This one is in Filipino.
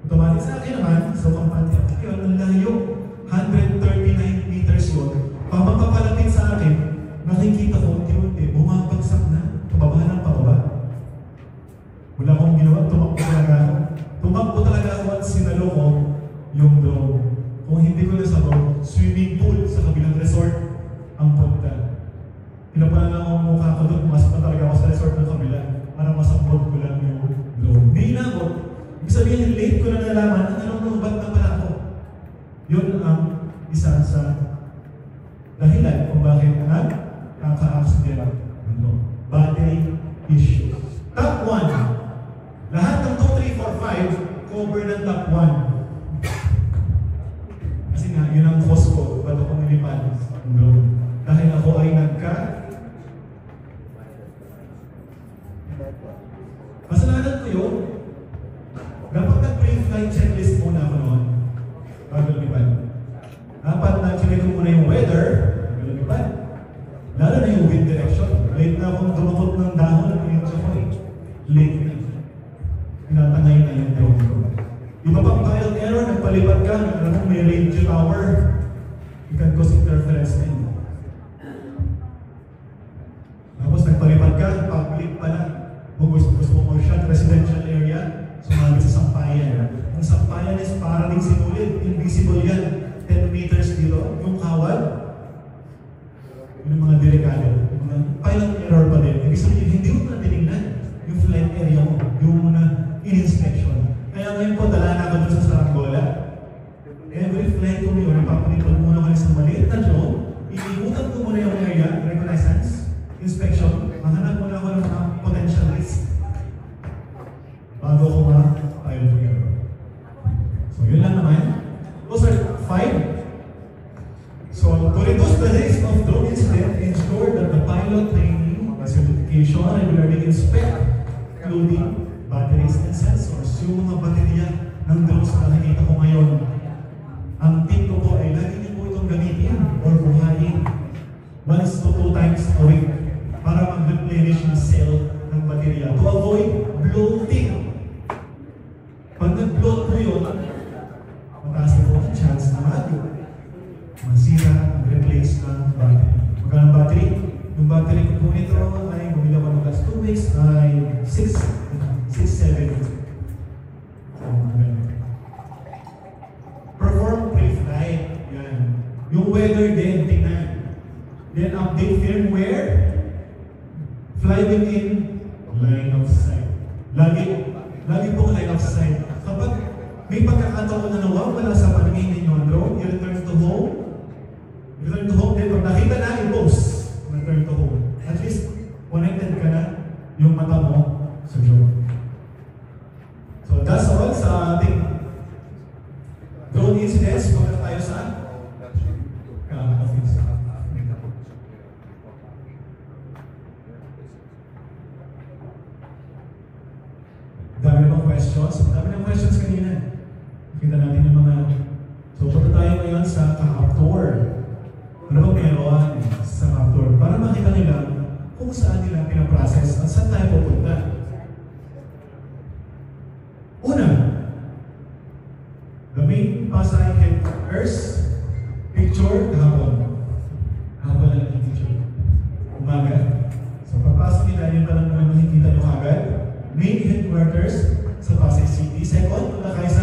automatic sa akin naman, so kampante ako yun, ang layo, 139 meters yun. Papapalapit sa akin, nakikita ko, unti-unti, bumabagsak na, pababa ng pababa. Wala akong ginawa, tumakbo talaga ako. Tumakbo talaga ako at sinalo ko yung drone. Kung hindi ko nasabaw, swimming pool sa kabilang resort ang punta. Pinapalan lang ang mukha ko doon, pumasok na talaga ako sa resort ng kabila para masabot ko lang yung drone. Hindi na ako. Ibig sabihin, late ko na nalaman, ba't na pala ako? Yun ang isa sa dahilan kung bakit nakaka-accident. Battery issue. Top 1. Lahat ng 2, 3, 4, 5 cover ng top 1. Kasi nga, yun ang cause ko. Ba't ako nilipad? Dahil ako ay kasalanan ko yun. Dapat nag-pre-flight checklist muna ako noon. Bago lumipad. Dapat na-check ko muna yung weather. Bago lumipad. Lalo na yung wind direction. Late na akong dumukot ng dahon. Yung ako eh. Late na. Tinatangay na yung drone ko. Iba pang pilot error, nagpalipad ka, alam mo may radio tower. You can cause interference na yun. Tapos nagpalipad ka, public pala. Kung gusto mo shot residential area, sumabit sa sampayan. Ang sampayan is para rin sinulit, invisible yan. 10 meters dito, yung kawal. Yung mga delikado. Pilot error pa din. Ibig sabihin, hindi mo na tinignan yung flight area mo, yung muna in-inspection. Kaya ngayon po, dala na ako dun sa Saranggola. Every flight ko yun, napapalipad muna ko sa maliit na drone, iikutan ko muna yung area, reconnaissance, inspection, mahanap muna ako ng mga potential risk bago ako ma-file for error. So yun lang naman. Those are 5. So to reduce the risk of drone incident, ensure that the pilot training, certification, regularly inspect, including batteries and sensors. Yung mga baterya ng drones na nakikita ko ngayon, ang tip ko po ay lagi niyo po itong gamitin or buhayin 1 to 2 times a week para mag-replenish yung cell ng baterya to avoid bloating. Pag nag-bloat po yun, mataas na po ang chance na masira ang replace ng battery. Magkano ang battery? Yung battery ko po ito ay bumila ko ng last 2 weeks ay 6-7. Perform pre-flight. Yan. Yung weather din, tingnan. Then update firmware. Fly within line of sight. Lagi po line of sight. Kapag may pagkakataon na nawawala sa paningin ninyo ang drone, i-return to home. Return to home, then pag nakita na, i-post. Return to home. At least, connected ka na yung mata mo sa drone. So that's all sa ating drone incidents. Punta tayo sa office. Dami ng questions. Dami ng questions kanina. Kita natin yung mga... So punta tayo ngayon sa Captor. Ano ba meron sa Captor? Para makita nila kung saan nila pinaprocess at saan tayo pupunta. Una, the main Pasay headquarters picture kahapon. Kahapon na yung picture. Umaga. So papasok nila yun pa lang naman makikita nyo kagad. Main headquarters sa Pasay City. Second, punta kayo sa